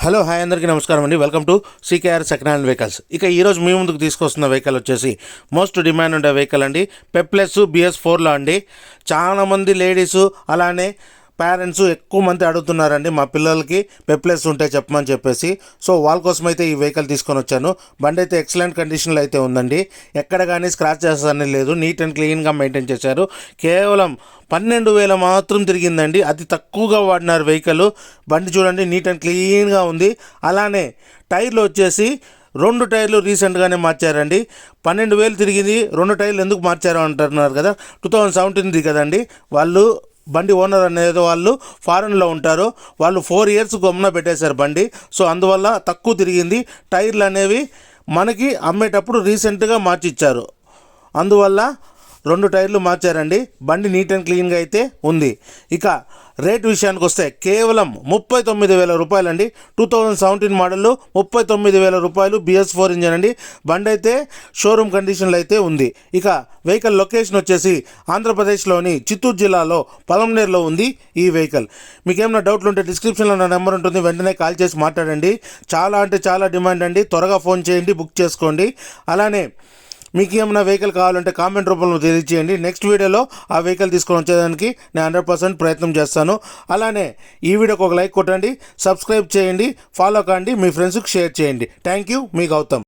Hello hi అందరికీ నమస్కారం అండి. Welcome to CKR second hand vehicles. ఇక ఈరోజు మీ ముందుకు తీసుకొస్తున్న వెహికల్ వచ్చేసి మోస్ట్ డిమాండ్ ఉండే వెహికల్ అండి. పెప్లెస్ BS4లో అండి. చాలామంది లేడీసు అలానే పేరెంట్స్ ఎక్కువ మంది అడుగుతున్నారండి మా పిల్లలకి పెప్లెస్ ఉంటే చెప్పమని చెప్పేసి. సో వాళ్ళ కోసం అయితే ఈ వెహికల్ తీసుకొని వచ్చాను. బండి అయితే ఎక్సలెంట్ కండిషన్లో అయితే ఉందండి. ఎక్కడ కానీ స్క్రాచెస్ అనేది లేదు, నీట్ అండ్ క్లీన్గా మెయింటైన్ చేశారు. కేవలం 12,000 మాత్రం తిరిగిందండి. అతి తక్కువగా వాడినారు వెహికల్. బండి చూడండి నీట్ అండ్ క్లీన్గా ఉంది. అలానే టైర్లు వచ్చేసి 2 టైర్లు రీసెంట్గానే మార్చారండి. 12,000 తిరిగింది, 2 టైర్లు ఎందుకు మార్చారు అంటున్నారు కదా. 2017 కదండి. వాళ్ళు బండి ఓనర్ అనేది వాళ్ళు ఫారెన్లో ఉంటారు. వాళ్ళు 4 ఇయర్స్ గమ్మున పెట్టేశారు బండి. సో అందువల్ల తక్కువ తిరిగింది. టైర్లు అనేవి మనకి అమ్మేటప్పుడు రీసెంట్గా మార్చి ఇచ్చారు. అందువల్ల 2 టైర్లు మార్చారండి. బండి నీట్ అండ్ క్లీన్గా అయితే ఉంది. ఇక రేట్ విషయానికి వస్తే కేవలం 39,000 రూపాయలండి. 2017 మోడల్ 39,000 రూపాయలు. BS4 ఇంజన్ అండి. బండి అయితే షోరూమ్ కండిషన్లో అయితే ఉంది. ఇక వెహికల్ లొకేషన్ వచ్చేసి ఆంధ్రప్రదేశ్లోని చిత్తూరు జిల్లాలో పలంనేరులో ఉంది ఈ వెహికల్. మీకు ఏమైనా డౌట్లు ఉంటే డిస్క్రిప్షన్లో నా నెంబర్ ఉంటుంది, వెంటనే కాల్ చేసి మాట్లాడండి. చాలా అంటే చాలా డిమాండ్ అండి. త్వరగా ఫోన్ చేయండి, బుక్ చేసుకోండి. అలానే మీకు ఏమైనా వెహికల్ కావాలంటే కామెంట్ రూపంలో తెలియజేయండి. నెక్స్ట్ వీడియోలో ఆ వెహికల్ తీసుకొని వచ్చేదానికి నేను 100% ప్రయత్నం చేస్తాను. అలానే ఈ వీడియోకి ఒక లైక్ కొట్టండి, సబ్స్క్రైబ్ చేయండి, ఫాలో కాండి, మీ ఫ్రెండ్స్కి షేర్ చేయండి. థ్యాంక్ యూ, మీ గౌతమ్.